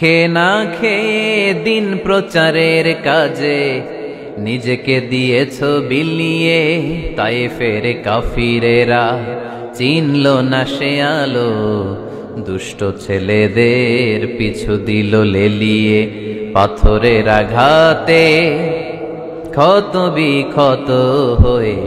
খেয়ে না খেয়ে দিন প্রচারের কাজে নিজেকে দিয়েছ বিলিয়ে, তায়েফের কাফিরেরা চিনল না সে আলো। দুষ্ট ছেলেদের পিছু দিল লেলিয়ে, পাথরের আঘাতে ক্ষত বিক্ষত হয়ে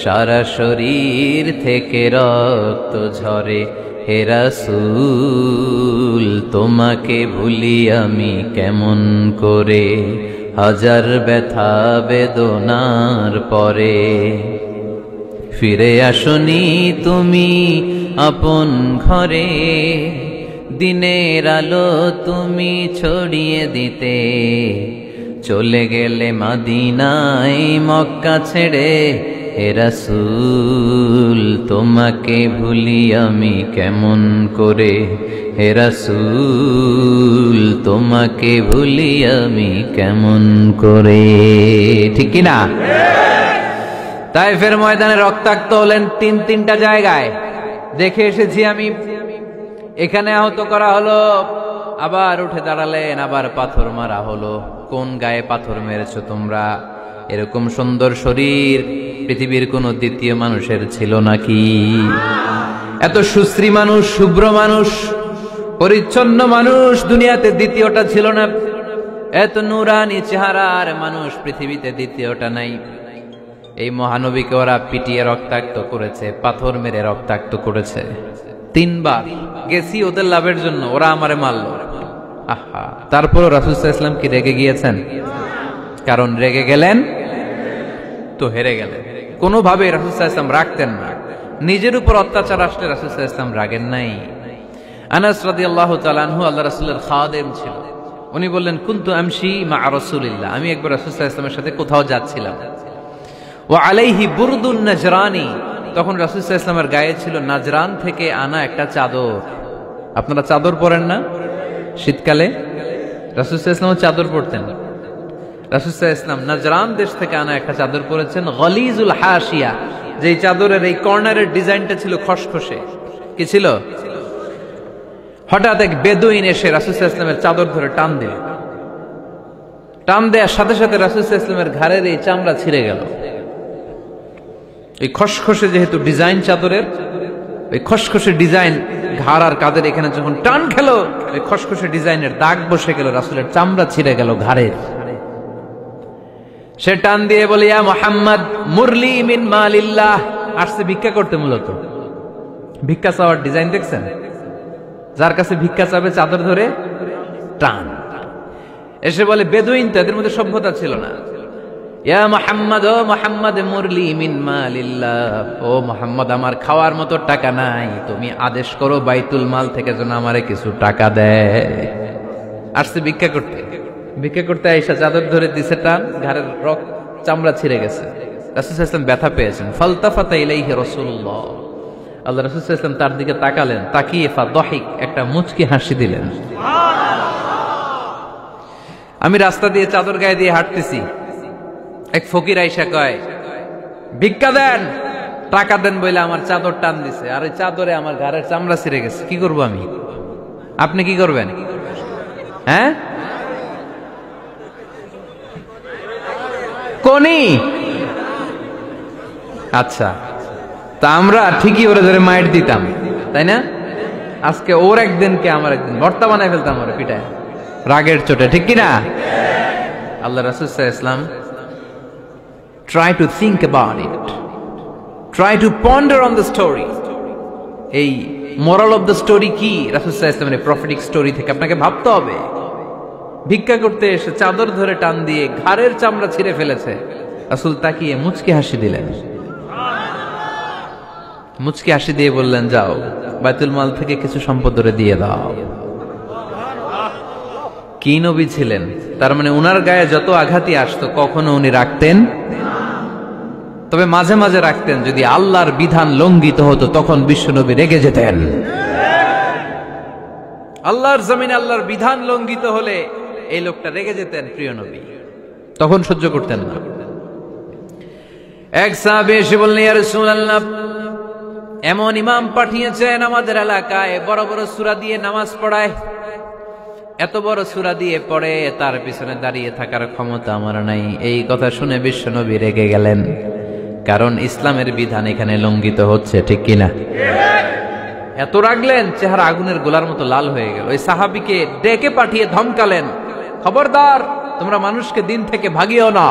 সারা শরীর থেকে রক্ত ঝরে। হে রাসূল তোমাকে ভুলি আমি কেমন করে, হাজার ব্যথা বেদনার পরে। ফিরে আসনি তুমি আপন ঘরে, দিনের আলো তুমি ছড়িয়ে দিতে। চলে গেলে মদিনায় মক্কা ছেড়ে, হে রাসূল তোমাকে ভুলি আমি কেমন করে, হে রাসূল তোমাকে ভুলি আমি কেমন করে। ঠিক কি না? তায়েফের ময়দানে রক্তাক্ত হলেন তিনটা জায়গায়, দেখে এসেছি আমি। এখানে আহত করা হলো, আবার উঠে দাঁড়ালেন, আবার পাথর মারা হলো। কোন গায়ে পাথর মেরেছো তোমরা? এরকম সুন্দর শরীর পৃথিবীর কোন দ্বিতীয় মানুষের ছিল নাকি? এত সুশ্রী মানুষ, শুভ্র মানুষ, পরিচ্ছন্ন মানুষ দুনিয়াতে দ্বিতীয়টা ছিল না। এত নুরানি চেহারার মানুষ পৃথিবীতে দ্বিতীয়টা নাই। এই মহানবীকে ওরা পিটিয়ে রক্তাক্ত করেছে, পাথর মেরে রক্তাক্ত করেছে। 3 বার গেছি ওদের লাভের জন্য, ওরা আমারে মারল। আহা, তারপরও রাসূল সাল্লাল্লাহু আলাইহি ওয়াসাল্লাম কি রেগে গিয়েছেন? কারণ রেগে গেলেন তো হেরে গেলেন। কোনোভাবে রাসূল সাল্লাল্লাহু আলাইহি ওয়াসাল্লাম রাখতেন না। নিজের উপর অত্যাচার আসলে রাসূল সাল্লাল্লাহু আলাইহি ওয়াসাল্লাম রাগেন নাই। আনাস রাদিয়াল্লাহু তাআলা আনহু আল্লাহ রাসূলের খাদেম ছিল। উনি বললেন, কুনতু আমশি মা রাসূলিল্লাহ, আমি একবার রাসূল সাল্লাল্লাহু আলাইহি ওয়াসাল্লামের সাথে কোথাও যাচ্ছিলাম। ওয়া আলাইহি বুরদুন নাজরানি, তখন রাসূল সাল্লাল্লাহু আলাইহি ওয়াসাল্লামের গায়ে ছিল নাজরান থেকে আনা একটা চাদর। আপনারা চাদর পরেন না শীতকালে? রাসূল সাল্লাল্লাহু আলাইহি ওয়াসাল্লাম চাদর পরতেন। রাসূল সাল্লাল্লাহু আলাইহি ওয়াসাল্লাম নাজরান দেশ থেকে আনা একটা চাদর পরেছেন, গলিজুল হাশিয়া, যেই চাদরের এই কর্নারের ডিজাইনটা ছিল খসখসে। কি ছিল? হঠাৎ এক বেদুইন এসে রাসূল সাল্লাল্লাহু আলাইহি ওয়াসাল্লামের চাদর ধরে টান দিল। টান দেওয়ার সাথে সাথে রাসূল সাল্লাল্লাহু আলাইহি ওয়াসাল্লামের ঘাড়ের এই চামড়া ছিঁড়ে গেল। এই খসখসে যেহেতু ডিজাইন চাদরের, ওই খসখসে ডিজাইন ঘাড় আর কাঁধের এখানে যখন টান খেলো, ওই খসখসে ডিজাইনের দাগ বসে গেল, রাসূলের চামড়া ছিঁড়ে গেল ঘাড়ের। সে টান দিয়ে বলে, ইয়া মুহাম্মদ মুরলি মিন মালিল্লাহ। আসছে ভিক্ষা করতে, মূলত ভিক্ষা চাওয়ার ডিজাইন দেখছেন? যার কাছে ভিক্ষা চাবে চাদর ধরে টান। এসে বলে, বেদুইন তো, এদের মধ্যে সভ্যতা ছিল না। ইয়া মুহাম্মদ, ও মুহাম্মদ মুরলি মিন মালিল্লাহ, ও মুহাম্মদ আমার খাওয়ার মতো টাকা নাই, তুমি আদেশ করো বাইতুল মাল থেকে যেন আমারে কিছু টাকা দেয়। আসছে ভিক্ষা করতে। ভিক্ষা করতে আইসা চাদর ধরে দিছে টান, ঘাড়ের রক্ত চামড়া ছিঁড়ে গেছে। রাসূল সাল্লাল্লাহু আলাইহি ওয়াসাল্লাম ব্যথা পেয়েছেন। ফালতাফাতা ইলাইহি রাসূলুল্লাহ, আল্লাহ রাসূল সাল্লাল্লাহু আলাইহি ওয়াসাল্লাম তার দিকে তাকালেন, তাকিয়ে ফাদহিক, একটা মুচকি হাসি দিলেন। আমি রাস্তা দিয়ে চাদর গায়ে দিয়ে হাঁটতেছি, এক ফকির আইসা কয়, ভিক্ষা দেন, টাকা দেন বলে আমার চাদর টান দিছে, আর ওই চাদরে আমার ঘাড়ের চামড়া ছিঁড়ে গেছে। কি করব আমি? আপনি কি করবেন? হ্যাঁ, কোনি? আচ্ছা, তা আমরা ঠিকই ওরে ধরে মাইর দিতাম, তাই না? আজকে ওর একদিনকে আমার একদিন ভর্তা বানায় ফেলতাম ওরে পিটায়, রাগের চোটে। ঠিক কিনা? আল্লাহ রাসূল সাল্লাল্লাহু আলাইহি ওয়াসাল্লাম try to think about it, try to ponder on the story. এই moral of the story কি? রাসূল সাল্লাল্লাহু আলাইহি ওয়াসাল্লামের প্রফেটিক স্টোরি থেকে আপনাকে ভাবতে হবে। ভিক্ষা করতে এসে চাদর ধরে টান দিয়ে ঘাড়ের চামড়া ছিঁড়ে ফেলেছে, রাসূল তাকিয়ে মুচকি হাসি দিলেন। মুচকি হাসি দিয়ে বললেন, যাও বাইতুল মাল থেকে কিছু সম্পদ ধরে দিয়ে দাও। কি নবী ছিলেন! তার মানে উনার গায়ে যত আঘাতই আসতো কখনো উনি রাখতেন, তবে মাঝে মাঝে রাখতেন। যদি আল্লাহর বিধান লঙ্ঘিত হতো তখন বিশ্বনবী রেগে যেতেন। আল্লাহর জমিনে আল্লাহর বিধান লঙ্ঘিত হলে এই লোকটা রেগে যেতেন, প্রিয় নবী, তখন সহ্য করতেন না। এক সাহাবী এসে বললেন, ইয়া রাসূলুল্লাহ, এমন ইমাম পাঠিয়েছেন আমাদের এলাকায়, বড় বড় সূরা দিয়ে নামাজ পড়ায়, এত বড় সূরা দিয়ে পড়ে তার পিছনে দাঁড়িয়ে থাকার ক্ষমতা আমার নাই। এই কথা শুনে বিশ্বনবী রেগে গেলেন, কারণ ইসলামের বিধান এখানে লঙ্ঘিত হচ্ছে, ঠিক কিনা? এত রাগলেন, চেহারা আগুনের গোলার মতো লাল হয়ে গেল। ওই সাহাবীকে ডেকে পাঠিয়ে ধমকালেন, খবরদার, তোমরা মানুষকে দিন থেকে ভাগিও না,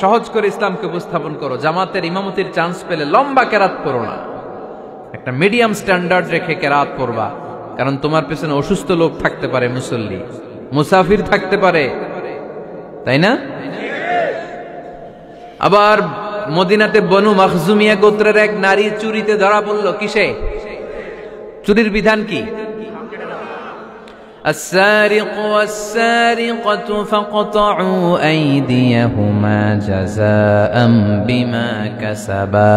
সহজ করে ইসলামকে উপস্থাপন করো। জামাতের ইমামতির চান্স পেলে লম্বা কেরাত পড়ো না, একটা মিডিয়াম স্ট্যান্ডার্ড রেখে কেরাত পড়বা, কারণ তোমার পেছনে অসুস্থ লোক থাকতে পারে, মুসল্লি, মুসাফির থাকতে পারে, তাই না? আবার মদিনাতে বনু মাখজুমিয়া গোত্রের এক নারী চুরিতে ধরা পড়ল। কিসে? চুরির বিধান কি? السارق والسارقة فاقطعوا أيديهما جزاء بما كسبا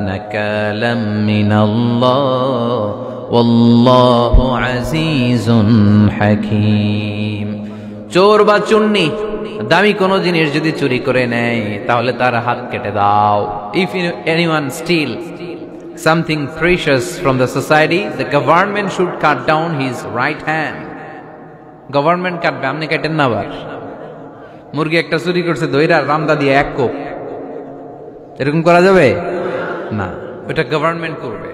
نكالا من الله والله عزيز حكيم। চোর বা চুন্নি দামি কোনো জিনিস যদি চুরি করে নেয় তাহলে তার হাত কেটে দাও। If anyone steal something precious from the society, the government should cut down his right hand. Government কাটবে, আপনি কাটেন না। আবার মুরগি একটা চুরি করছে, দইরা রামদা দিয়ে এক কোপ, এরকম করা যাবে না, ওটা গভর্নমেন্ট করবে।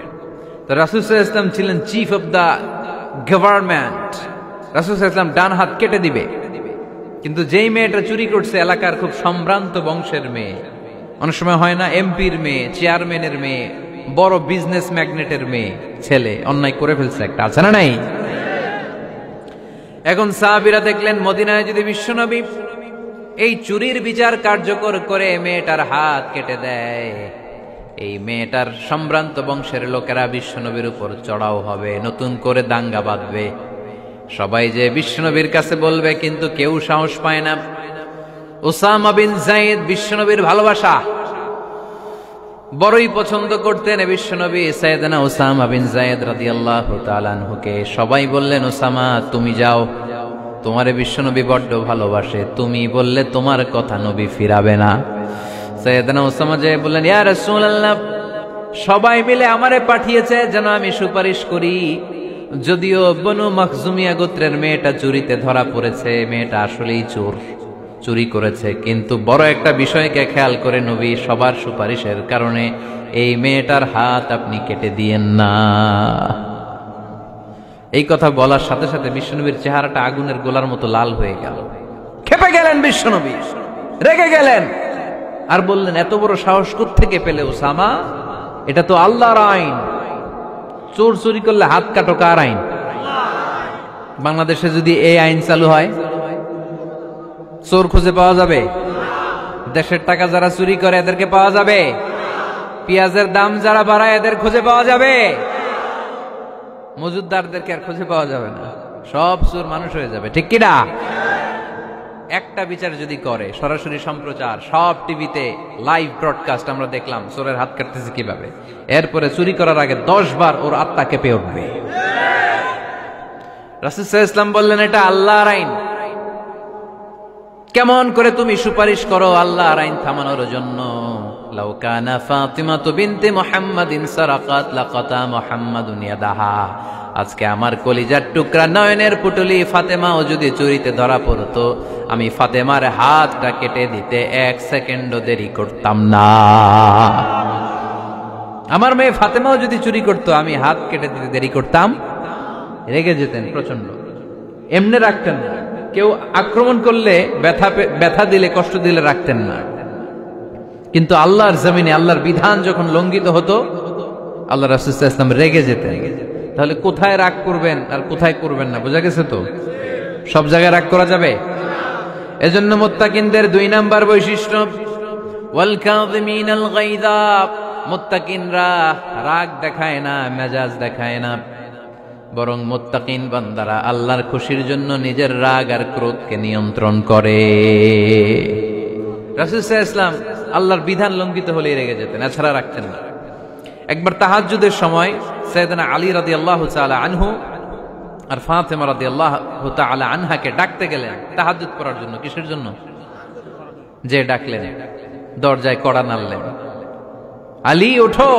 তো রাসূল সাল্লাল্লাহু আলাইহি ওয়াসাল্লাম ছিলেন চিফ অফ দা গভর্নমেন্ট, রাসূল সাল্লাল্লাহু আলাইহি ওয়াসাল্লাম ডান হাত কেটে দিবে। কিন্তু যেই মেয়েটা চুরি করছে এলাকার খুব সম্ভ্রান্ত বংশের মেয়ে, অনেক সময় হয় না এমপির মেয়ে, চেয়ারম্যানের মেয়ে, বড় বিজনেস ম্যাগনেটের মেয়ে, ছেলে অন্যায় করে ফেলছে একটা, আছে না নাই? এখন সাহাবীরা দেখলেন মদিনায় যদি বিশ্বনবী এই চুরির বিচার কার্যকর করে মেয়েটার হাত কেটে দেয়, এই মেয়েটার সম্ভ্রান্ত বংশের লোকেরা বিশ্বনবীর উপর চড়াও হবে, নতুন করে দাঙ্গা বাঁধবে, সবাই যে বিশ্বনবীর কাছে বলবে, কিন্তু কেউ সাহস পায় না। উসামা বিন যায়েদ বিশ্বনবীর ভালোবাসা বড়ই পছন্দ করতেন বিশ্বনবী। সাইয়েদনা উসামা বিন যায়েদ রাদিয়াল্লাহু তাআলা আনহুকে সবাই বললেন, উসামা তুমি যাও, তোমারে বিশ্বনবী বড্ড ভালোবাসে, তুমি বললে তোমার কথা নবী ফিরাবে না। সাইয়েদনা উসামা যে বললেন, ইয়া রাসূলুল্লাহ, সবাই মিলে আমারে পাঠিয়েছে যেন আমি সুপারিশ করি, যদিও বনু মাখজুমিয়া গোত্রের মেয়েটা চুরিতে ধরা পড়েছে, মেয়েটা আসলেই চোর, চুরি করেছে, কিন্তু বড় একটা বিষয়কে খেয়াল করে নবী সবার সুপারিশের কারণে এই মেয়েটার হাত আপনি কেটে দিয়েন না। এই কথা বলার সাথে সাথে বিশ্বনবীর চেহারাটা আগুনের গোলার মতো লাল হয়ে গেল, ক্ষেপে গেলেন বিশ্বনবী, রেগে গেলেন, আর বললেন, এত বড় সাহস কোত্থেকে পেলে উসামা? এটা তো আল্লাহর আইন, চোর চুরি করলে হাত কাটো, কার আইন? বাংলাদেশে যদি এই আইন চালু হয়, চোর খুঁজে পাওয়া যাবে? দেশের টাকা যারা চুরি করে এদেরকে পাওয়া যাবে? পেঁয়াজের দাম যারা বাড়ায় এদের খুঁজে পাওয়া যাবে? মজুদদারদেরকে আর খুঁজে পাওয়া যাবে না, সব চোর মানুষ হয়ে যাবে, ঠিক কিনা? একটা বিচার যদি করে, সরাসরি সম্প্রচার, সব টিভিতে লাইভ ব্রডকাস্ট আমরা দেখলাম চোরের হাত কাটতেছে কিভাবে, এরপরে চুরি করার আগে 10 বার ওর আত্মা কেঁপে উঠবে। রাসূল সাল্লাল্লাহু আলাইহি ওয়াসাল্লাম বললেন, এটা আল্লাহর আইন, কেমন করে তুমি সুপারিশ করো আল্লাহর আইন থামানোর জন্য? লাউ কানা ফাতিমাতু বিনতে মুহাম্মাদিন সারাকাত লাকাতা মুহাম্মাদুন ইয়াদাহা। আজকে আমার কলিজার টুকরা নয়নের পুটলি ফাতেমাও যদি চুরিতে ধরা পড়তো, আমি ফাতেমার হাতটা কেটে দিতে 1 সেকেন্ডও দেরি করতাম না। আমার মেয়ে ফাতেমাও যদি চুরি করতো, আমি হাত কেটে দিতে দেরি করতাম। রেগে যেতেন প্রচন্ড, এমনি রাখতেন না, কেউ আক্রমণ করলে ব্যথা দিলে, কষ্ট দিলে রাখতেন না। কিন্তু আল্লাহর জমিনে আল্লাহর বিধান যখন লঙ্ঘিত হতো, আল্লাহ রাসূল সাল্লাল্লাহু আলাইহি ওয়াসাল্লাম রেগে যেতেন। তাহলে কোথায় রাগ করবেন আর কোথায় করবেন না বোঝা গেছে তো? সব জায়গায় রাগ করা যাবে? এজন্য মুত্তাকিনদের 2 নাম্বার বৈশিষ্ট্য, ওয়াল কাযিমিনাল গায়যা। মুত্তাকিনরা রাগ দেখায় না, মেজাজ দেখায় না, বরং মুত্তাকিন বান্দারা আল্লাহর খুশির জন্য নিজের রাগ আর ক্রোধকে নিয়ন্ত্রণ করে। রাসূল সাল্লাল্লাহু আলাইহি ওয়াসাল্লাম আল্লাহর বিধান লঙ্ঘিত হলে রেগে যেতেন, এছাড়া রাখতেন না। একবার তাহাজ্জুদের সময় সাইয়েদনা আলী রাদিয়াল্লাহু তাআলা আনহু আর ফাতেমা রাদিয়াল্লাহু তাআলা আনহাকে ডাকতে গেলেন তাহাজ্জুদ পড়ার জন্য। কিসের জন্য? যে ডাকলেন, দরজায় কড়া নাড়লেন, আলী ওঠো,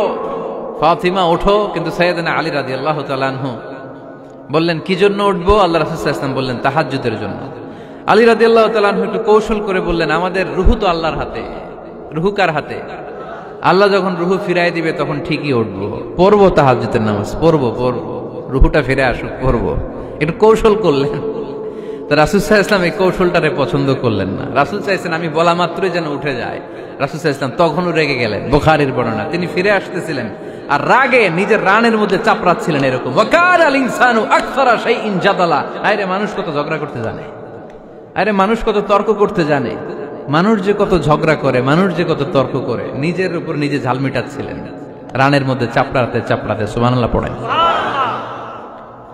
ফাতিমা ওঠো, কিন্তু সাইয়েদনা আলী রাদিয়াল্লাহু তাআলা আনহু বললেন কি জন্য উঠবো? আল্লাহ রাসূল সাল্লাল্লাহু আলাইহি ওয়াসাল্লাম বললেন তাহাজ্জুদের জন্য। আলী রাদিয়াল্লাহু তাআলা আনহু একটু কৌশল করে বললেন, আমাদের রুহু তো আল্লাহর হাতে। রুহু কার হাতে? আল্লাহ যখন রুহু ফিরাই দিবে তখন ঠিকই উঠবো, পড়বো তাহাজ্জুদের নামাজ, পড়বো রুহুটা ফিরে আসুক, পড়বো। একটু কৌশল করলেন। তো রাসূল সাল্লাল্লাহু আলাইহি ওয়াসাল্লাম এই কৌশলটারে পছন্দ করলেন না। রাসূল চাইছেন আমি বলা মাত্রই যেন উঠে যায়। রাসূল সাল্লাল্লাহু আলাইহি ওয়াসাল্লাম তখনও রেগে গেলেন। বুখারীর বর্ণনা, তিনি ফিরে আসতেছিলেন আর রাগে নিজের রানের মধ্যে চাপড়াচ্ছিলেন এরকম, ওয়াকানাল ইনসানু আকসারা শাইইন জাদালা। আরে মানুষ কত ঝগড়া করতে জানে, আরে মানুষ কত তর্ক করতে জানে, মানুষ যে কত ঝগড়া করে, মানুষ যে কত তর্ক করে, নিজের উপর নিজে ঝাল মিটাচ্ছিলেন রানের মধ্যে চাপড়াতে চাপড়াতে। সুবহানাল্লাহ পড়েন।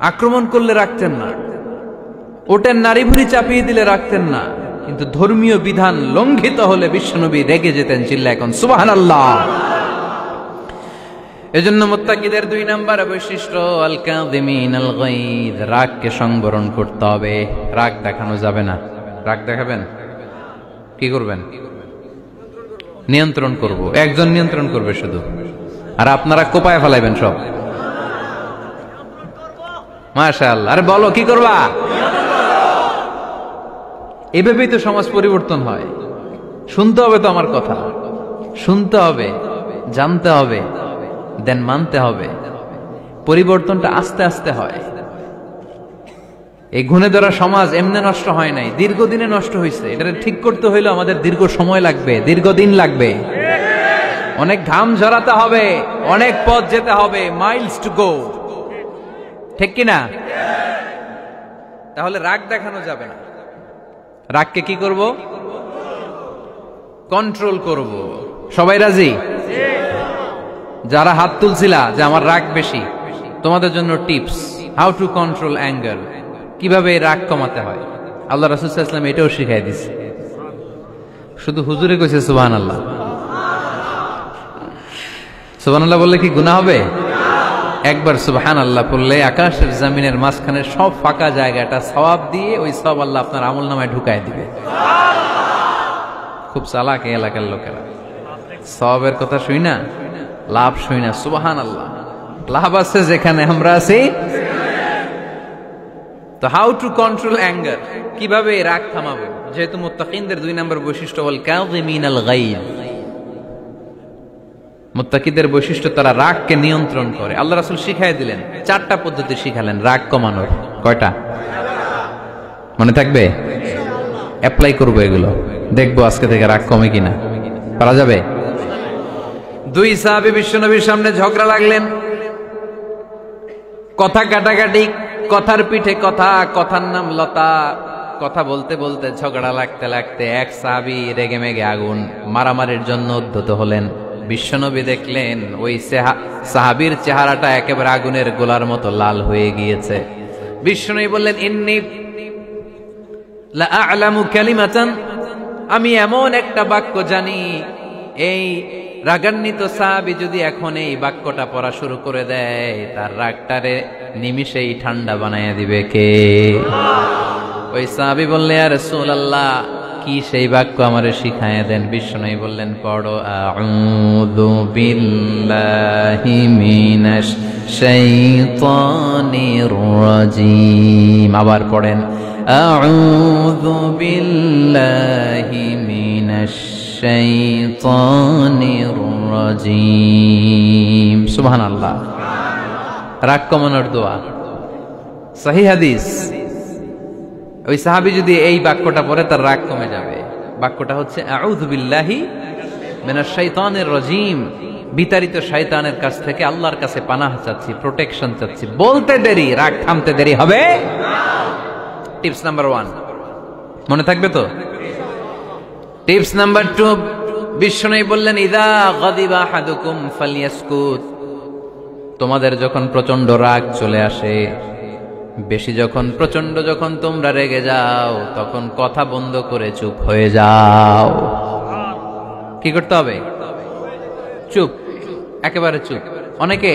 আক্রমণ করলে রাখতেন না, ওটের নারী ভুড়ি চাপিয়ে দিলে রাখতেন না, কিন্তু ধর্মীয় বিধান লঙ্ঘিত হলে বিশ্বনবী রেগে যেতেন। চিল্লা এখন সুবহানাল্লাহ। এজন্য মুত্তাকিদের 2 নাম্বার বৈশিষ্ট্য আল কাযিমিনাল গায়দ, রাগকে সংবরণ করতে হবে। রাগ দেখানো যাবে না। রাগ দেখাবেন, কি করবেন? নিয়ন্ত্রণ করব। একজন নিয়ন্ত্রণ করবে শুধু, আর আপনারা কোপায় ফেলাইবেন সব। মাশাআল্লাহ। আরে বলো কি করবা? এভাবেই তো সমাজ পরিবর্তন হয়। শুনতে হবে তো আমার কথা, শুনতে হবে, জানতে হবে, দেন মানতে হবে। পরিবর্তনটা আস্তে আস্তে হয়। এই গুণে ধরা সমাজ এমনি নষ্ট হয় নাই, দীর্ঘদিনে নষ্ট হয়েছে। এটা ঠিক করতে হইলে আমাদের দীর্ঘ সময় লাগবে, দীর্ঘদিন লাগবে, অনেক ঘাম ঝরাতে হবে, অনেক পথ যেতে হবে, মাইলস টু গো। ঠিক কিনা? তাহলে রাগ দেখানো যাবে না। রাগকে কি করব? কন্ট্রোল করব। সবাই রাজি? যারা হাত তুলছিলা যে আমার রাগ বেশি, তোমাদের জন্য tips, how to control anger, কিভাবে রাগ কমাতে হয়। আল্লাহ রাসূল সাল্লাল্লাহু আলাইহি ওয়াসাল্লাম এটাও শিখাই দিয়েছে। শুধু হুজুরে কইছে সুবহানাল্লাহ। সুবহানাল্লাহ বললে কি গুনাহ হবে? একবার সুবহানাল্লাহ বললে আকাশের জমিনের মাঝখানে সব ফাঁকা জায়গাটা সওয়াব দিয়ে ওই সওয়াব আল্লাহ আপনার আমলনামায় ঢুকায় দিবে। খুব চালাক এই এলাকার লোকেরা, সওয়াবের কথা শুই না, লাভ শুই না। সুবহানাল্লাহ, লাভ আছে যেখানে আমরা আছি। তো হাউ টু কন্ট্রোল অ্যাঙ্গার, কিভাবে রাগ থামাবো? যেহেতু মুত্তাকিনদের 2 নম্বর বৈশিষ্ট্য ওয়াল কাযিমিনাল গায়দ, মুত্তাকিদের বৈশিষ্ট্য তারা রাগকে নিয়ন্ত্রণ করে। আল্লাহ রাসূল শিখাই দিলেন, 4টা পদ্ধতি শিখালেন রাগ কমানোর। কয়টা মনে থাকবে? অ্যাপ্লাই করবো এগুলো, দেখবো আজকে থেকে রাগ কমে কিনা। পারা যাবে? 2 সাহাবী বিশ্বনবীর সামনে ঝগড়া লাগলেন, কথা কাটাকাটি, কথার পিঠে কথা, কথার নাম লতা। কথা বলতে বলতে ঝগড়া লাগতে লাগতে এক সাহাবী রেগে মেগে আগুন, মারামারির জন্য উদ্যত হলেন। বিশ্বনবী দেখলেন ওই সাহাবীর চেহারাটা একেবারে আগুনের গোলার মতো লাল হয়ে গিয়েছে। বিশ্বনবী বললেন, ইন্নী লা আ'লামু কালিমাতান, আমি এমন একটা বাক্য জানি, এই রাগান্বিত সাহাবী যদি এখন এই বাক্যটা পড়া শুরু করে দেয়, তার রাগটারে নিমিষেই ঠান্ডা বানাইয়া দিবে কে? ওই সাহাবী বললেন, ইয়া রাসূলুল্লাহ, কি সেই বাক্য আমারে শিখায়া দেন। বিশ্বনবী বললেন, পড়ো আউযু বিল্লাহি মিনাশ শাইতানির রাজীম। আবার পড়েন আউযু বিল্লাহি মিনাশ শাইতানির রাজীম। সুবহানাল্লাহ। রাগ কমানোর দোয়া, সহিহ হাদিস। ওই সাহাবী যদি এই বাক্যটা পড়ে তার রাগ কমে যাবে। বাক্যটা হচ্ছে আউযু বিল্লাহি মিনাশ শাইতানির রাজীম, বিতাড়িত শয়তানের কাছ থেকে আল্লাহর কাছে পানাহ চাচ্ছি, প্রোটেকশন চাচ্ছি। বলতে দেরি, রাগ থামতে দেরি হবে না। টিপস নাম্বার 1 মনে থাকবে তো? টিপস নাম্বার 2, বিশ্বনবী বললেন, ইযা গাদিবা আহাদুকুম ফালইয়াসকুত, তোমাদের যখন প্রচন্ড রাগ চলে আসে, বেশি যখন, প্রচন্ড যখন তোমরা রেগে যাও, তখন কথা বন্ধ করে চুপ হয়ে যাও। কি করতে হবে? চুপ, একেবারে চুপ। অনেকে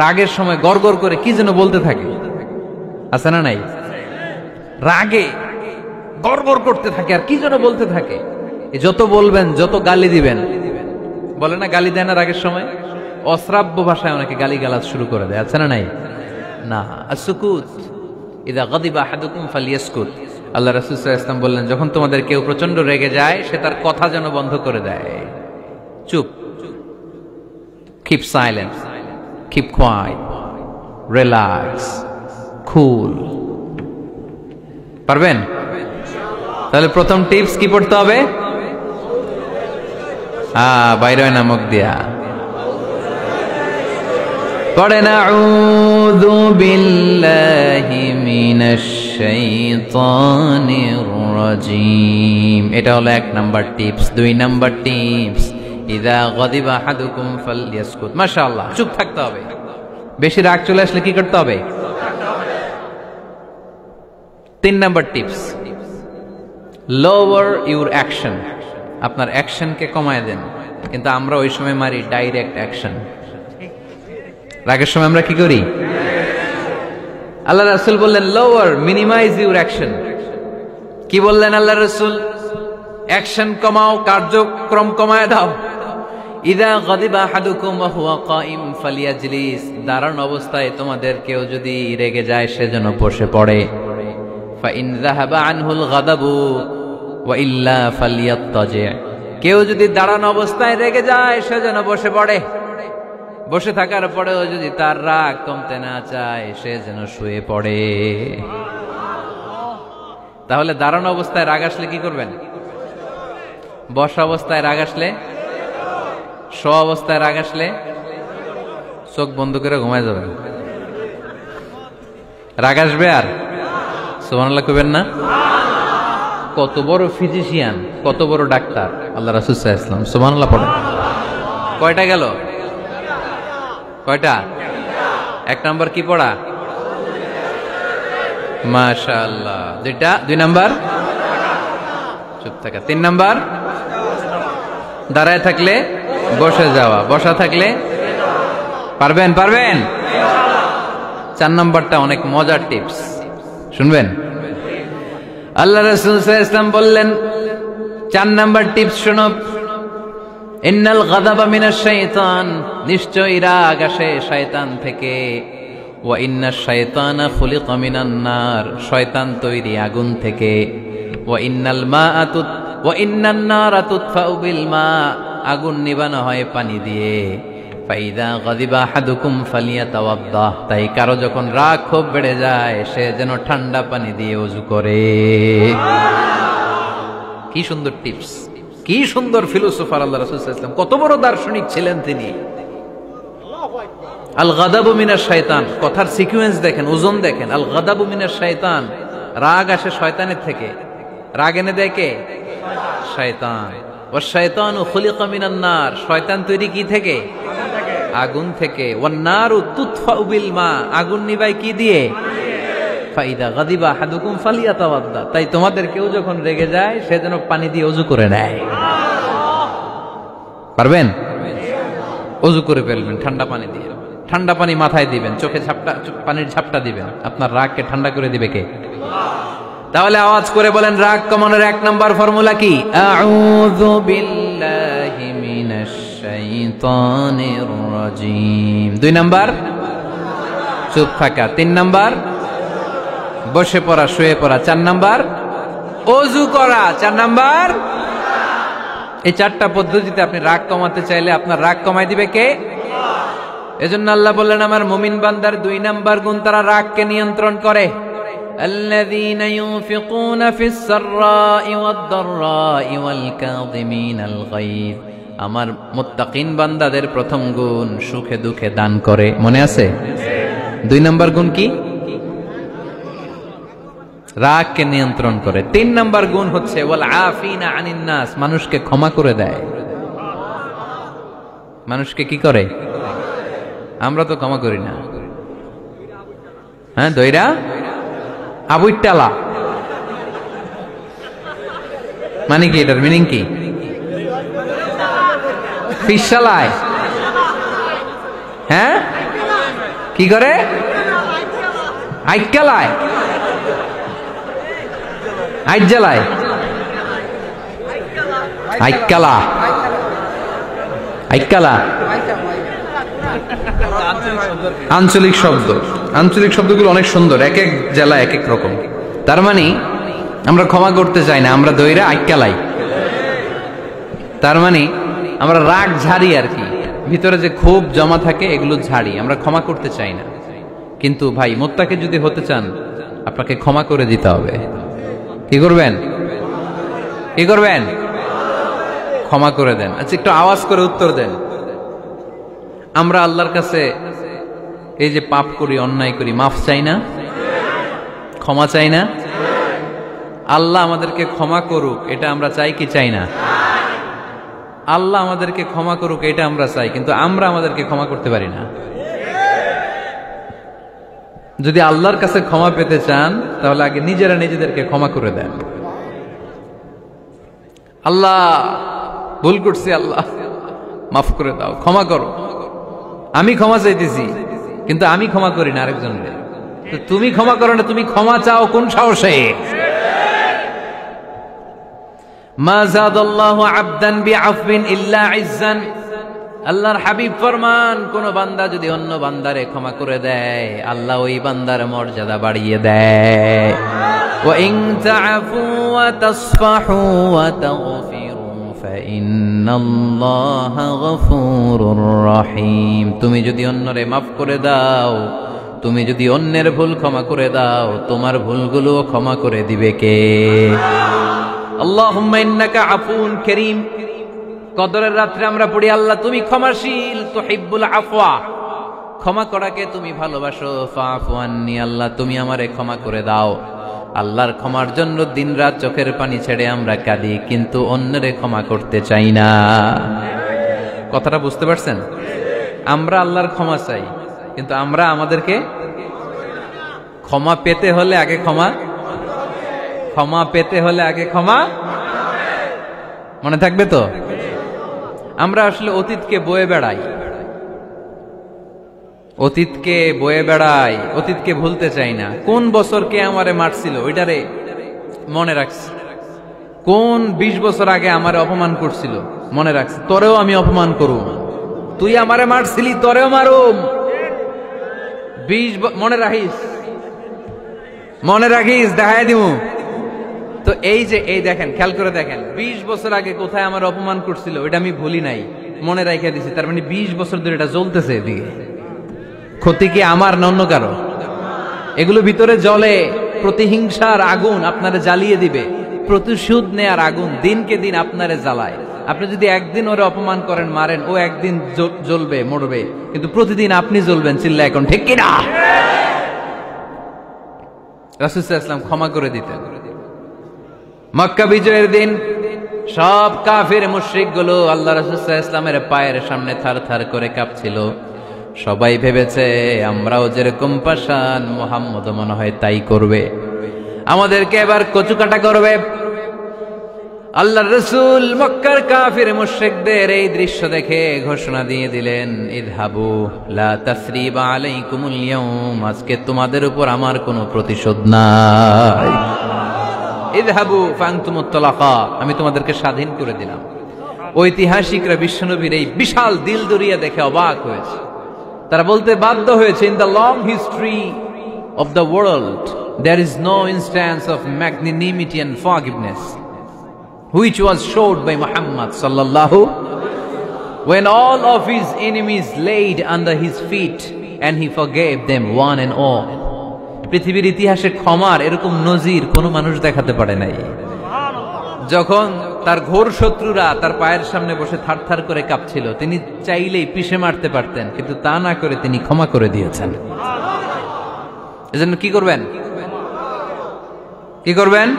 রাগের সময় গড়গড় করে কি যেন বলতে থাকে, আছে না নাই? রাগে গড়গড় করতে থাকে আর কি যেন বলতে থাকে। যত বলবেন, যত গালি দিবেন, বলে না গালি দেয় না রাগের সময়, অশ্রাব্য ভাষায় অনেকে গালি গালাজ শুরু করে দেয়, আছে না নাই? না, আসুকুত ইদা গাদিবা আহাদুকুম ফালিয়াসকুত। আল্লাহ রাসূল সাল্লাল্লাহু আলাইহি ওয়াসাল্লাম বললেন, যখন তোমাদের কেউ প্রচন্ড রেগে যায় সে তার কথা যেন বন্ধ করে দেয়, চুপ, keep silence, keep quiet, relax, cool. পারবেন? তাহলে প্রথম টিপস কি পড়তে হবে? বাইরে নামক দিয়া পড়েন আউযু বিল্লাহি মিনাশ শাইতানির রাজীম। এটা হলো 1 নাম্বার টিপস। 2 নাম্বার টিপস, ইযা গাদিবা আহাদুকুম ফালইয়াসকুত। মাশাআল্লাহ, চুপ থাকতে হবে। বেশি রাগ চলে আসলে কি করতে হবে? 3 number tips, lower your action. আপনার অ্যাকশনকে কমায় দেন। কিন্তু আমরা ওই সময় মারি ডাইরেক্ট অ্যাকশন। রাগের সময় আমরা কি করি? আল্লাহ রাসূল বললেন লোয়ার, মিনিমাইজ ইউর অ্যাকশন। কি বললেন আল্লাহ রাসূল? অ্যাকশন কমাও, কার্যক্রম কমায় দাও। ইযা গাদিবা আহাদুকুম ওয়া হুয়া কাইম ফালিয়াজলিস। দাঁড়ানো অবস্থায় তোমাদের কেউ যদি রেগে যায় সে যেন বসে পড়ে। ফাইন যাহাবা আনহুল গাদাবু ওয়া ইল্লা ফালিয়াত্তাজি। কেউ যদি দাঁড়ানো অবস্থায় রেগে যায় সে যেন বসে পড়ে। বসে থাকার পরেও যদি তার রাগ কমতে না চায় সে যেন শুয়ে পড়ে। তাহলে দাঁড়ানো অবস্থায় রাগ আসলে কি করবেন? বসা অবস্থায় রাগ আসলে, শোয়া অবস্থায় রাগ আসলে চোখ বন্ধ করে ঘুমায় যাবেন। রাগ আসবে আর সুবহানাল্লাহ কইবেন না? কত বড় ফিজিশিয়ান, কত বড় ডাক্তার আল্লাহ রাসূল সাল্লাল্লাহু আলাইহি ওয়াসাল্লাম। সুবহানাল্লাহ পড়েন। কয়টা গেল? কয়টা? 1 নাম্বার কি পড়া? মাশাআল্লাহ। 2 নাম্বার চুপ থাকা। 3 নাম্বার দাঁড়ায় থাকলে বসে যাওয়া, বসা থাকলে পারবেন? 4 নাম্বারটা অনেক মজার টিপস, শুনবেন? আল্লাহ রাসূল সাল্লাল্লাহু আলাইহি ওয়াসাল্লাম বললেন 4 নাম্বার টিপস শোনো। ইন্নাল গাদাবা মিনাশ শাইতান। নিশ্চয়ই রাগ আসে শয়তান থেকে। ওয়া ইন্নাশ শাইতানা খুলিকা মিনান নার। শয়তান তৈরি আগুন থেকে। ওয়া ইন্নান নারা তুতফাউ বিল মা। আগুন নিবানো হয় পানি দিয়ে। ফাইদা গাদিবা আহাদুকুম ফালিয়াতাওয়াদ্দাহ। তাই কারো যখন রাগ খুব বেড়ে যায় সে যেন ঠান্ডা পানি দিয়ে ওযু করে। কি সুন্দর টিপস, কি সুন্দর ফিলোসোফার আল্লাহ রাসূল সাল্লাল্লাহু আলাইহি ওয়াসাল্লাম। কত বড় দার্শনিক ছিলেন তিনি। আল গাদাবু মিনাশ শাইতান, কথার সিকোয়েন্স দেখেন, ওজন দেখেন। আল গাদাবু মিনাশ শাইতান, রাগ আসে শয়তানের থেকে। রাগ এনে দেয় কে? শয়তান। ওয়াশ শাইতানু খুলিকা মিনান নার। শয়তান তৈরি কি থেকে? আগুন থেকে। ওয়ান নারু তুতফাউ বিল মা। আগুন নিবায় কি দিয়ে? ফাইদা গাদিবা আহাদুকুম ফালিয়াতাওয়াদ্দা। তাই তোমাদের কেউ যখন রেগে যায় সে যেন পানি দিয়ে ওযু করে নেয়। পারবেন? ওযু করে ফেলবেন ঠান্ডা পানি দিয়ে। ঠান্ডা পানি মাথায় দিবেন, চোখে পানির ঝাপটা দিবেন। আপনার রাগকে ঠান্ডা করে দিবে কে? তাহলে আওয়াজ করে বলেন রাগ কমানোর 1 নাম্বার ফর্মুলা কি? আউযু বিল্লাহি মিনাশ শাইতানির রাজীম। 2 নাম্বার চুপ থাকা। 3 নাম্বার বসে পড়া, শুয়ে পড়া। 4 নাম্বার ওযু করা। 4 নাম্বার। এই 4টা পদ্ধতিতে আপনি রাগ কমাতে চাইলে আপনার রাগ কমায় দিবে কে? এজন্য আল্লাহ বললেন আমার মুমিন বান্দার 2 নাম্বার গুণ, তারা রাগকে নিয়ন্ত্রণ করে। আল্লাযীনা ইউনফিকুনা ফিস সাররাই ওয়াদ দাররাই ওয়াল কাযিমিনাল গায়য। আমার মুত্তাকিন বান্দাদের প্রথম গুণ সুখে দুঃখে দান করে। মনে আছে? 2 নাম্বার গুণ কি? রাগকে নিয়ন্ত্রণ করে। 3 নাম্বার গুণ হচ্ছে ওয়াল আফিনা আনিন নাস। মানুষকে ক্ষমা করে দেয়। মানুষকে কি করে? আমরা তো ক্ষমা করি না। হ্যাঁ, দইরা আবুইটালা মানে কি? এটার মিনিং কি? ফিশালায়। হ্যাঁ, কি করে? আইকালায়, আইজালায়, আইকালা, আইকালা আঞ্চলিক শব্দ। আঞ্চলিক শব্দগুলো অনেক সুন্দর, এক এক জেলা এক এক রকম। তার মানে আমরা ক্ষমা করতে চাই না, আমরা দইরা আইকালাই। তার মানে আমরা রাগ ঝাড়ি আর কি, ভিতরে যে ক্ষোভ জমা থাকে এগুলো ঝাড়ি, আমরা ক্ষমা করতে চাই না। কিন্তু ভাই মোত্তাকি যদি হতে চান আপনাকে ক্ষমা করে দিতে হবে। কি করবেন? কি করবেন? ক্ষমা করে দেন। আচ্ছা একটু আওয়াজ করে উত্তর দেন। আমরা আল্লাহর কাছে এই যে পাপ করি, অন্যায় করি, মাফ চাই না? ক্ষমা চাই না? আল্লাহ আমাদেরকে ক্ষমা করুক এটা আমরা চাই কি চাই না? আল্লাহ আমাদেরকে ক্ষমা করুক এটা আমরা চাই, কিন্তু আমরা আমাদেরকে ক্ষমা করতে পারি না। যদি আল্লাহর কাছে ক্ষমা পেতে চান তাহলে আগে নিজেরা নিজেদেরকে ক্ষমা করে দেন। আল্লাহ ভুল করছি, আল্লাহ মাফ করে দাও, ক্ষমা করো। আমি ক্ষমা চাইতেছি কিন্তু আমি ক্ষমা করি না আরেকজনকে। তো তুমি ক্ষমা করো না, তুমি ক্ষমা চাও কোন সাহসে? মা যাদাল্লাহু আবদান বিআফবিন ইল্লা ইজ্জান। আল্লাহর হাবিব ফরমান, কোন বান্দা যদি অন্য বান্দারে ক্ষমা করে দেয় আল্লাহ ওই বান্দার মর্যাদা বাড়িয়ে দেয়। ওয়া ইন তা'ফু ওয়া তাসফাহু ওয়া তাগফিরু ফাইন্নাল্লাহা গফুরুর রহিম। তুমি যদি অন্যরে মাফ করে দাও, তুমি যদি অন্যের ভুল ক্ষমা করে দাও, তোমার ভুলগুলো ক্ষমা করে দিবে কে? আল্লাহুম্মা ইন্নাকা আফুন কারীম। কদরের রাত্রে আমরা পড়ি, আল্লাহ তুমি ক্ষমাশীল, তুহিব্বুল আফওয়া, ক্ষমা করাকে তুমি ভালোবাসো। ফাআফু আন্নী, আল্লাহ তুমি আমারে ক্ষমা করে দাও। আল্লাহর ক্ষমার জন্য দিনরাত চোখের পানি ছেড়ে আমরা কাঁদি, কিন্তু অন্যরে ক্ষমা করতে চাই না। কথাটা বুঝতে পারছেন? আমরা আল্লাহর ক্ষমা চাই, কিন্তু আমরা আমাদেরকে ক্ষমা পেতে হলে আগে ক্ষমা পেতে হলে আগে ক্ষমা। মনে থাকবে তো? আমরা আসলে অতীতকে বয়ে বেড়াই, অতীতকে ভুলতে চাই না। কোন বছর কে আমারে মারছিল ওইটারে মনে রাখছি। কোন 20 বছর আগে আমারে অপমান করছিল মনে রাখছি, তোরেও আমি অপমান করুম। তুই আমারে মারছিলি, তোরেও মারুম। 20 মনে রাখিস, দেখায় দিমু। তো এই দেখেন, খেয়াল করে দেখেন, 20 বছর আগে কোথায় আমার অপমান করছিল ওইটা আমি ভুলি নাই, মনে রাখিয়া দিছি। তার মানে 20 বছর ধরে এটা জ্বলতেছে। এদিকে ক্ষতি কি আমার না অন্য কারো? এগুলো ভিতরে জ্বলে, প্রতিহিংসার আগুন আপনারে জ্বালিয়ে দিবে। প্রতিশোধ নেয়ার আগুন দিনকে দিন আপনারে জ্বালায়। আপনি যদি একদিন ওরে অপমান করেন, মারেন, ও একদিন জ্বলবে, মরবে, কিন্তু প্রতিদিন আপনি জ্বলবেন। চিল্লা এখন ঠিক কিনা? রাসূল সাল্লাল্লাহু আলাইহি ওয়াসাল্লাম ক্ষমা করে দিতেন। মক্কা বিজয়ের দিন সব কাফির মুশরিক গুলো আল্লাহ রাসূল সাল্লাল্লাহু আলাইহি ওয়াসাল্লামের পায়ের সামনে থারথার করে কাঁপছিল। সবাই ভেবেছে আমরাও যেরকম পাষাণ, মুহাম্মদ মনে হয় তাই করবে, আমাদেরকে এবার কচুকাটা করবে। আল্লাহর রাসূল মক্কার কাফির মুশরিকদের এই দৃশ্য দেখে ঘোষণা দিয়ে দিলেন, ইযহাবু লা তাসরিবা আলাইকুমুল ইয়াউম, আজকে তোমাদের উপর আমার কোনো প্রতিশোধ নাই। ইযহাবু ফাআনতুমুত তালাকা, আমি তোমাদেরকে স্বাধীন করে দিলাম। ঐতিহাসিকরা বিশ্বনবীর এই বিশাল দিলদরিয়া দেখে অবাক হয়েছে। তারা বলতে বাধ্য হয়েছে, in the long history of the world there is no instance of magnanimity and forgiveness which was showed by Muhammad sallallahu, when all of his enemies laid under his feet and he forgave them one and all. পৃথিবীর ইতিহাসে ক্ষমার এরকম নজির কোনো মানুষ দেখাতে পারে নাই। যখন তার ঘোর শত্রুরা তার পায়ের সামনে বসে থারথার করে কাঁপছিল, তিনি চাইলেই পিষে মারতে পারতেন, কিন্তু তা না করে তিনি ক্ষমা করে দিয়েছেন। এজন্য কি করবেন?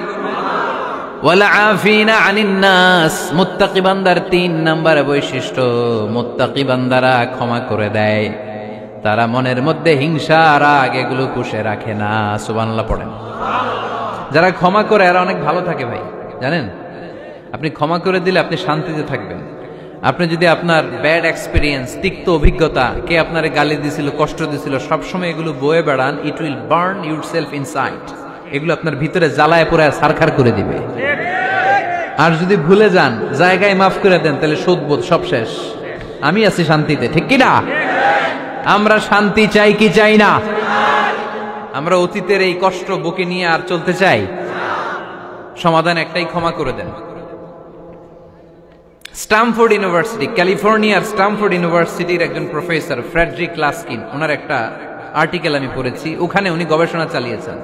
ওয়ালা আফিনা আনিন নাস, মুত্তাকি বান্দার 3 নাম্বার বৈশিষ্ট্য, মুত্তাকি বান্দারা ক্ষমা করে দেয়। তারা মনের মধ্যে হিংসা, রাগ এগুলো পুষে রাখে না। সুবহানাল্লাহ পড়েন। যারা ক্ষমা করে এরা অনেক ভালো থাকে ভাই, জানেন? আপনি ক্ষমা করে দিলে আপনি শান্তিতে থাকবেন। আপনি যদি আপনার ব্যাড এক্সপিরিয়েন্স, তিক্ত অভিজ্ঞতা, কে আপনারে গালি দিছিল, কষ্ট দিছিল, সবসময় এগুলো বয়ে বেড়ান, it will burn yourself inside. এগুলো আপনার ভিতরে জ্বালায় পোড়ায় সারখার করে দিবে। আর যদি ভুলে যান, জায়গায় মাফ করে দেন, তাহলে শোধবোধ সব শেষ, আমি আছি শান্তিতে, ঠিক কিনা? আমরা শান্তি চাই কি চাই না? আমরা অতীতের এই কষ্ট বুকে নিয়ে আর চলতে চাই? সমাধান একটাই, ক্ষমা করে দেন। স্ট্যামফোর্ড ইউনিভার্সিটি, ক্যালিফোর্নিয়ার স্ট্যামফোর্ড ইউনিভার্সিটির একজন প্রফেসর ফ্রেডরিক লাস্কিন, ওনার একটা আর্টিকেল আমি পড়েছি। ওখানে উনি গবেষণা চালিয়েছেন,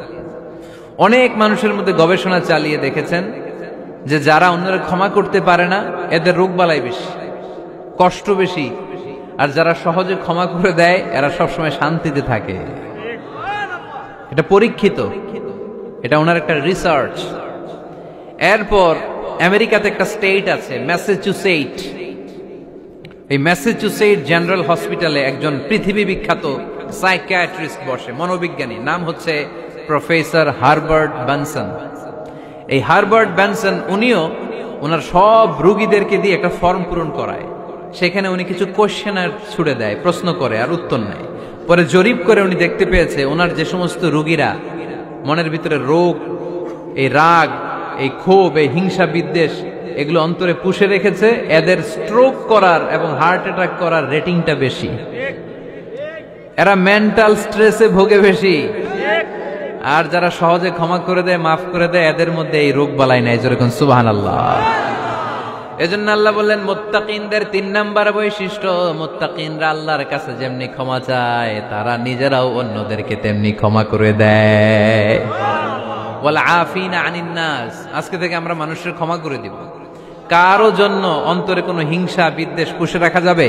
অনেক মানুষের মধ্যে গবেষণা চালিয়ে দেখেছেন যে যারা অন্যরা ক্ষমা করতে পারে না এদের রোগবালাই বেশি, কষ্ট বেশি, আর যারা সহজে ক্ষমা করে দেয় এরা সবসময় শান্তিতে থাকে। এটা পরীক্ষিত, এটা ওনার একটা রিসার্চ। এরপর আমেরিকাতে একটা স্টেট আছে ম্যাসাচুসেট। এই ম্যাসাচুসেট জেনারেল হসপিটালে একজন পৃথিবী বিখ্যাত সাইকিয়াট্রিস্ট বসে, মনোবিজ্ঞানী, নাম হচ্ছে প্রফেসর হারবার্ট বেনসন। এই হারবার্ট বেনসন উনিও ওনার সব রোগীদেরকে দিয়ে একটা ফর্ম পূরণ করায়। সেখানে উনি কিছু কোশ্চেনার ছুড়ে দেয়, প্রশ্ন করে আর উত্তর নেয়। পরে জরিপ করে উনি দেখতে পেয়েছে ওনার যে সমস্ত রোগীরা মনের ভিতরে রোগ, এই রাগ, এই ক্ষোভ, এই হিংসা বিদ্বেষ এগুলো অন্তরে পুষে রেখেছে, এদের স্ট্রোক করার এবং হার্ট অ্যাটাক করার রেটিংটা বেশি, এরা মেন্টাল স্ট্রেসে ভোগে বেশি। আর যারা সহজে ক্ষমা করে দেয়, মাফ করে দেয়, এদের মধ্যে এই রোগ বালাই নাই। যেরকম সুবহানাল্লাহ। এজন্য আল্লাহ বললেন মুত্তাকিনদের 3 নাম্বার বৈশিষ্ট্য, মুত্তাকিনরা আল্লাহর কাছে যেমনি ক্ষমা চায় তারা নিজেরাও অন্যদেরকে তেমনি ক্ষমা করে দেয়। ওয়াল আফিনা আনিন নাস, আজকে থেকে আমরা মানুষের ক্ষমা করে দিব। কারো জন্য অন্তরে কোনো হিংসা বিদ্বেষ পুষে রাখা যাবে?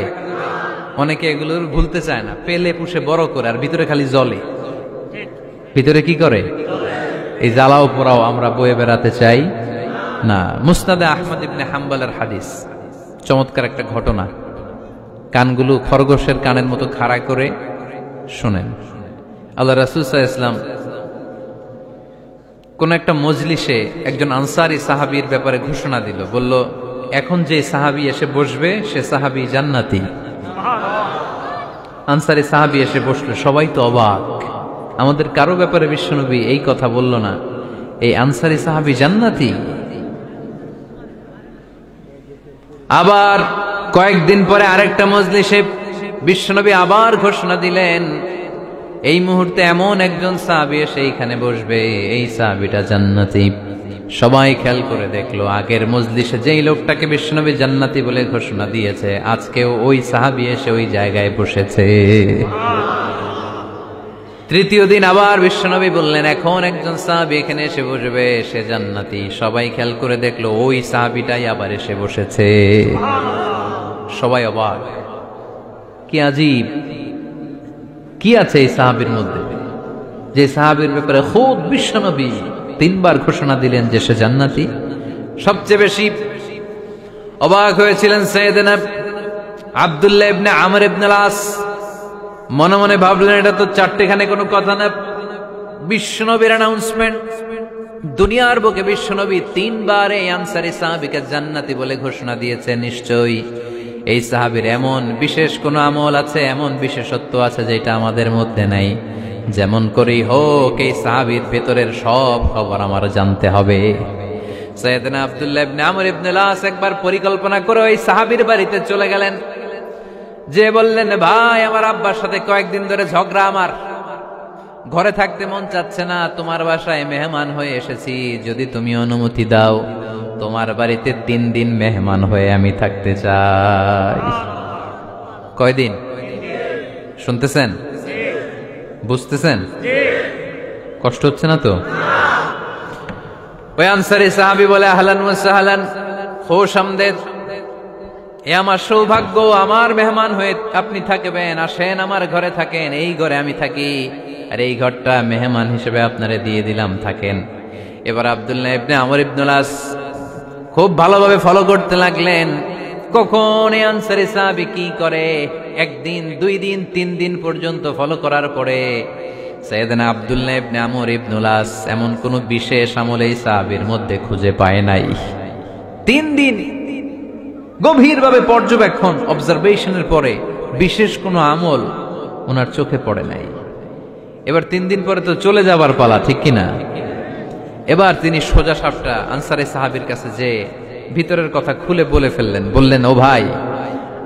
অনেকে এগুলো ভুলতে চায় না, পেলে পুষে বড় করে, আর ভিতরে খালি জ্বলে। ভিতরে কি করে? এই জ্বালাও পোড়াও আমরা বয়ে বেড়াতে চাই না। মুসনাদে আহমদ ইবনে হাম্বলের হাদিস, চমৎকার একটা ঘটনা। কানগুলো খরগোশের কানের মতো খাড়া করে শোনেন। আল্লাহ রাসূল সাল্লাল্লাহু আলাইহি ওয়াসাল্লাম কোন একটা মজলিসে একজন আনসারী সাহাবীর ব্যাপারে ঘোষণা দিল, বলল এখন যে সাহাবী এসে বসবে সে সাহাবী জান্নাতি। আনসারী সাহাবী এসে বসলো, সবাই তো অবাক, আমাদের কারো ব্যাপারে বিশ্বনবী এই কথা বলল না, এই আনসারী সাহাবী জান্নাতি। আবার কয়েকদিন পরে আরেকটা মজলিসে বিশ্বনবী আবার ঘোষণা দিলেন, এই মুহূর্তে এমন একজন সাহাবী এসে এইখানে বসবে, এই সাহাবীটা জান্নাতি। সবাই খেয়াল করে দেখলো, আগের মজলিসে যেই লোকটাকে বিশ্বনবী জান্নাতি বলে ঘোষণা দিয়েছে, আজকেও ওই সাহাবী এসে ওই জায়গায় বসেছে। তৃতীয় দিন আবার বিশ্বনবী বললেন, এখন একজন সাহাবী এখানে এসে বসবে, সে জান্নাতি। সবাই খেয়াল করে দেখলো, ওই সাহাবীটাই আবার এসে বসেছে। সবাই অবাক, কি আজীব, কি আছে এই সাহাবীর মধ্যে, যে সাহাবীর ব্যাপারে খুদ বিশ্বনবী 3 বার ঘোষণা দিলেন যে সে জান্নাতি। সবচেয়ে বেশি অবাক হয়েছিলেন সাইয়েদনা আব্দুল্লাহ ইবনে আমর ইবনে আস। মনে মনে ভাবলেন, এটা তো চারটেখানে কোনো কথা না, বিশ্বনবীর অ্যানাউন্সমেন্ট। দুনিয়ার বুকে বিশ্বনবী 3 বার এই আনসারী সাহাবীকে জান্নাতি বলে ঘোষণা দিয়েছে, নিশ্চয়ই এই সাহাবীর এমন বিশেষ কোন আমল আছে, এমন বিশেষত্ব আছে যেটা আমাদের মধ্যে নাই। যেমন করেই হোক এই সাহাবীর ভেতরের সব খবর আমার জানতে হবে। সাইয়েদনা আব্দুল্লাহ ইবনে আমর ইবনে আস একবার পরিকল্পনা করে ওই সাহাবীর বাড়িতে চলে গেলেন, যে বললেন, ভাই আমার আব্বার সাথে কয়েকদিন ধরে ঝগড়া, আমার ঘরে থাকতে মন চাচ্ছে না, তোমার বাসায় মেহমান হয়ে এসেছি, যদি তুমি অনুমতি দাও তোমার বাড়িতে 3 দিন মেহমান হয়ে আমি থাকতে চাই। কয়দিন? শুনতেছেন? বুঝতেছেন? কষ্ট হচ্ছে না তো? ওই আনসারী সাহাবী বলে, আহলান ওয়া সাহলান, খুশ আমদেদ, এ আমার সৌভাগ্য, আমার মেহমান হয়ে আপনি থাকবেন, আসেন আমার ঘরে থাকেন, এই ঘরে আমি থাকি, আর এই ঘরটা মেহমান হিসেবে আপনারে দিয়ে দিলাম, থাকেন। এবার আব্দুল্লাহ ইবনে আমর ইবনে আস খুব ভালোভাবে ফলো করতে লাগলেন, কখন এই আনসারী সাহাবী কি করে। 1 দিন, 2 দিন, 3 দিন পর্যন্ত ফলো করার পরে সাইয়েদনা আব্দুল্লাহ ইবনে আমর ইবনে আস এমন কোন বিশেষ আমল এই সাহাবীর মধ্যে খুঁজে পায় নাই। 3 দিন গভীরভাবে পর্যবেক্ষণ, অবজারভেশনের পরে বিশেষ কোনো আমল ওনার চোখে পড়ে নাই। এবার 3 দিন পরে তো চলে যাবার পালা, ঠিক কিনা? এবার তিনি সোজা সাপটা আনসারী সাহাবীর কাছে যে ভিতরের কথা খুলে বলে ফেললেন, বললেন, ও ভাই,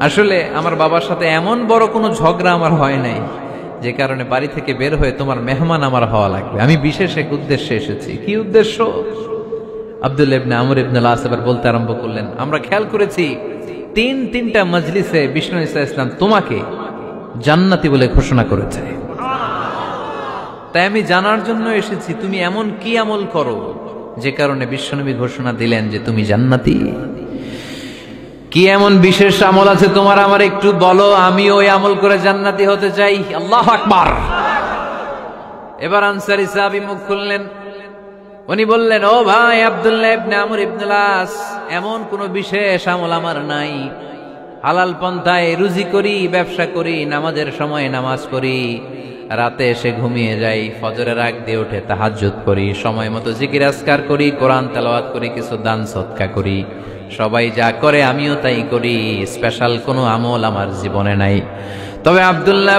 আসলে আমার বাবার সাথে এমন বড় কোনো ঝগড়া আমার হয় নাই যে কারণে বাড়ি থেকে বের হয়ে তোমার মেহমান আমার হওয়া লাগবে। আমি বিশেষ এক উদ্দেশ্যে এসেছি। কি উদ্দেশ্য? আব্দুল্লাহ ইবনে আমর ইবনে আল আস এবার বলতে আরম্ভ করলেন, আমরা খেয়াল করেছি তিনটা মজলিসে বিষ্ণু ঈসা ইসলাম তোমাকে জান্নাতি বলে ঘোষণা করেছে। তাই আমি জানার জন্য এসেছি তুমি এমন কি আমল করো যে কারণে বিশ্বনবী ঘোষণা দিলেন যে তুমি জান্নাতি। কি এমন বিশেষ আমল আছে তোমার, আমার একটু বলো, আমি ওই আমল করে জান্নাতি হতে চাই। আল্লাহু আকবার। এবার আনসারী সাহাবী মুখ খুললেন। উনি বললেন, ও ভাই আব্দুল্লাহ ইবনে আমর ইবনে আল আস, এমন কোন বিশেষ আমল আমার নাই। হালাল পন্থায় রুজি করি, ব্যবসা করি, নামাজের সময় নামাজ পড়ি, রাতে এসে ঘুমিয়ে যাই, ফজরের আগ দিয়ে উঠে তাহাজ্জুদ করি, সময় মতো জিকির আজকার করি, কোরআন তেলাওয়াত করি, কিছু দান সদকা করি। সবাই যা করে আমিও তাই করি। স্পেশাল কোনো আমল আমার জীবনে নাই। তবে আব্দুল্লাহ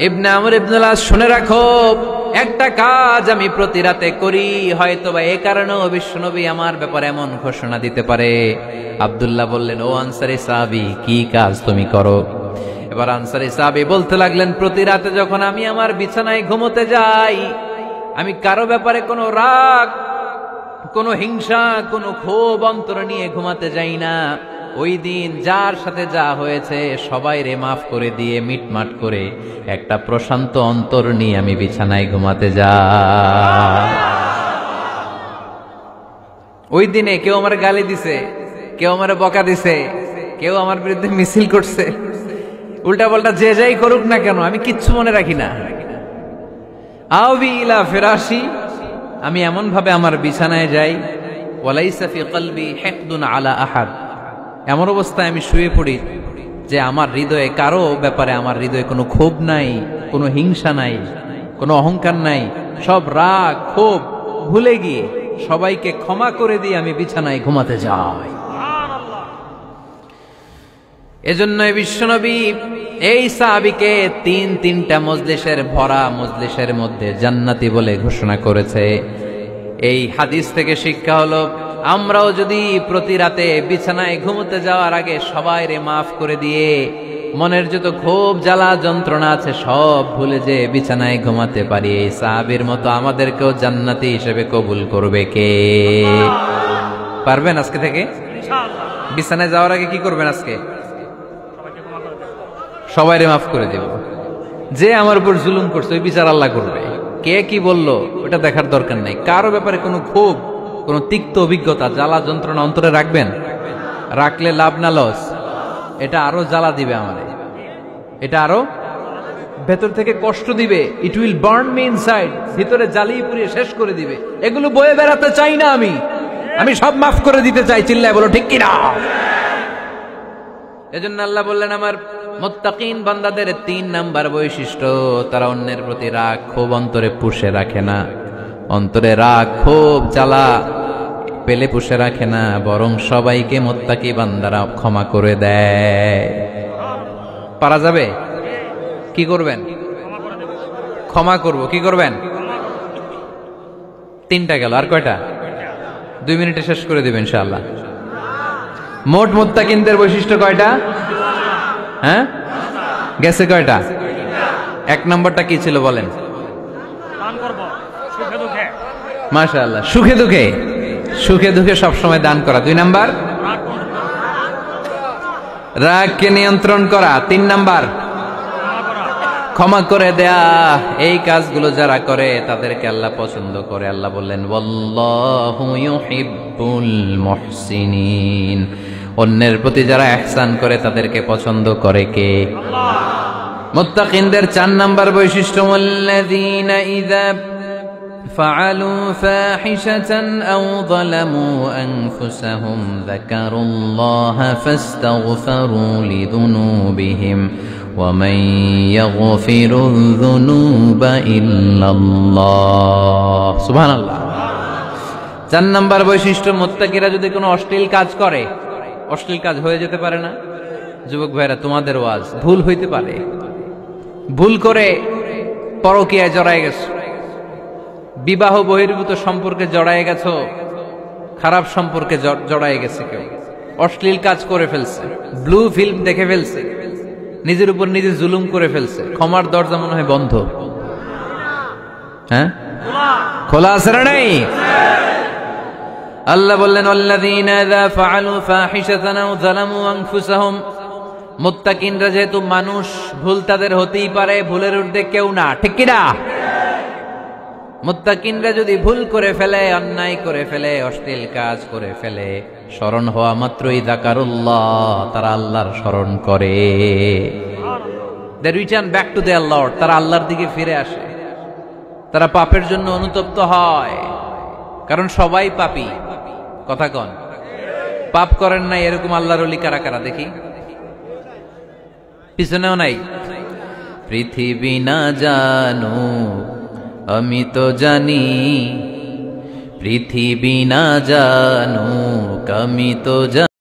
ইবনে আমর ইবনে আল আস, শুনে রাখো, একটা কাজ আমি প্রতি রাতে করি, হয়তোবা এই কারণেও বিশ্বনবী আমার ব্যাপারে এমন ঘোষণা দিতে পারে। আব্দুল্লাহ বললেন, ও আনসারী সাহাবী, কি কাজ তুমি করো? এবার আনসারী সাহাবী বলতে লাগলেন, প্রতি রাতে যখন আমি আমার বিছানায় ঘুমোতে যাই, আমি কারো ব্যাপারে কোনো রাগ, কোনো হিংসা, কোনো ক্ষোভ অন্তরে নিয়ে ঘুমাতে যাই না। ওই দিন যার সাথে যা হয়েছে সবাই রে মাফ করে দিয়ে মিটমাট করে একটা প্রশান্ত অন্তর নিয়ে আমি বিছানায় ঘুমাতে যাই। ওই দিনে কেউ আমার গালি দিছে, কেউ আমার বকা দিছে, কেউ আমার বিরুদ্ধে মিছিল করছে, উল্টা পাল্টা যে যাই করুক না কেন, আমি কিচ্ছু মনে রাখি না। আউবি ইলা ফিরাশি, আমি এমন ভাবে আমার বিছানায় যাই, ওয়ালাইসা ফি কলবি হিকদুন আলা আহাদ, এমন অবস্থায় আমি শুয়ে পড়ি যে আমার হৃদয়ে কারো ব্যাপারে আমার হৃদয়ে কোনো ক্ষোভ নাই, কোনো হিংসা নাই, কোনো অহংকার নাই। সব রাগ ক্ষোভ ভুলে গিয়ে সবাইকে ক্ষমা করে দিয়ে আমি বিছানায় ঘুমাতে যাই। এজন্যই বিশ্বনবী এই সাহাবীকে তিনটা মজলিসের ভরা মজলিসের মধ্যে জান্নাতি বলে ঘোষণা করেছে। এই হাদিস থেকে শিক্ষা হলো, আমরাও যদি প্রতি রাতে বিছানায় ঘুমোতে যাওয়ার আগে সবাই রে মাফ করে দিয়ে মনের যত ক্ষোভ জ্বালা যন্ত্রণা আছে সব ভুলে যে বিছানায় ঘুমাতে পারি, এই সাহাবীর মতো আমাদেরকেও জান্নাতি হিসেবে কবুল করবে কে? পারবেন আজকে থেকে? বিছানায় যাওয়ার আগে কি করবেন? আজকে সবাই রে মাফ করে দেব। যে আমার উপর জুলুম করছে ওই বিচার আল্লাহ করবে। কে কি বললো ওটা দেখার দরকার নাই। কারো ব্যাপারে কোনো ক্ষোভ, কোনো তিক্ত অভিজ্ঞতা, জ্বালা যন্ত্রণা অন্তরে রাখবেন? রাখলে লাভ না লস? এটা আরো জ্বালা দিবে আমারে, এটা আরো ভেতর থেকে কষ্ট দিবে। It will burn me inside, ভিতরে জ্বালিয়ে পুড়িয়ে শেষ করে দিবে। এগুলো বয়ে বেড়াতে চাই না আমি সব মাফ করে দিতে চাই। চিল্লায় বলো ঠিক কিনা? এজন্য আল্লাহ বললেন, আমার মুত্তাকিন বান্দাদের 3 নাম্বার বৈশিষ্ট্য, তারা অন্যের প্রতি রাগ ক্ষোভ অন্তরে পুষে রাখে না। অন্তরে রাগ ক্ষোভ জ্বালা পেলে পুষে রাখে না, বরং সবাইকে মুত্তাকি বান্দারা ক্ষমা করে দেয়। পারা যাবে? কি করবেন? ক্ষমা করব। কি করবেন? 3টা গেল, আর কয়টা? 2 মিনিটে শেষ করে দেবেন ইনশাআল্লাহ। মোট মুত্তাকিনদের বৈশিষ্ট্য কয়টা? হ্যাঁ, গেছে কয়টা? 1 নম্বরটা কি ছিল বলেন? মাশাআল্লাহ, সুখে দুঃখে, সুখে দুঃখে সবসময় দান করা। 2 নাম্বার, রাগকে নিয়ন্ত্রণ করা। 3 নাম্বার, ক্ষমা করে দেয়া। এই কাজগুলো যারা করে তাদেরকে আল্লাহ পছন্দ করে। আল্লাহ বললেন, ওয়াল্লাহু ইউহিব্বুল মুহসিনিন, অন্যের প্রতি যারা ইহসান করে তাদেরকে পছন্দ করে কে? আল্লাহ। মুত্তাকিনদের 4 নাম্বার বৈশিষ্ট্য, ওয়াল্লাযীনা ইযা ফাআলু ফাহিশাতান আও যালামু আনফুসাহুম যাকারুল্লাহা ফাস্তাগফিরু লিযুনুবিহিম ওয়া মান ইয়াগফিরুয যুনুবা ইল্লাল্লাহ। সুবহানাল্লাহ। 4 নাম্বার বৈশিষ্ট্য, মুত্তাকিরা যদি কোনো অশ্লীল কাজ করে, অশ্লীল কাজ হয়ে যেতে পারে না? যুবক ভাইরা, তোমাদের ওয়াজ, ভুল হইতে পারে। ভুল করে পরকীয়ায় জড়ায় গেছো, বিবাহ বহির্ভূত সম্পর্কে জড়ায় গেছো, খারাপ সম্পর্কে জড়ায় গেছে কেউ, অশ্লীল কাজ করে ফেলছে, ব্লু ফিল্ম দেখে ফেলছে, নিজের উপর নিজে জুলুম করে ফেলছে, ক্ষমার দরজা মনে হয় বন্ধ। হ্যাঁ, খোলা আছে না নাই? আল্লাহ বললেন আল্লাযীনা ইযা ফাআলু ফাহিশাতান আও যালামু আনফুসাহুম, মুত্তাকিনরা যেহেতু মানুষ, ভুল তাদের হতেই পারে, ভুলের ঊর্ধ্বে কেউ না, ঠিক কি না? মুত্তাকিনরা যদি ভুল করে ফেলে, অন্যায় করে ফেলে, অশ্লীল কাজ করে ফেলে, স্মরণ হওয়া মাত্রই যাকারুল্লাহ, তারা আল্লাহর স্মরণ করে। They return back to their lord, তারা আল্লাহর দিকে ফিরে আসে, তারা পাপের জন্য অনুতপ্ত হয়। কারণ সবাই পাপী, কথা কন। পাপ করেন নাই এরকম আল্লাহর ওলি কারা কারা দেখি? পিছনেও নাই। পৃথিবী না জানো আমি তো জানি, পৃথিবী না জানো আমি তো জানি।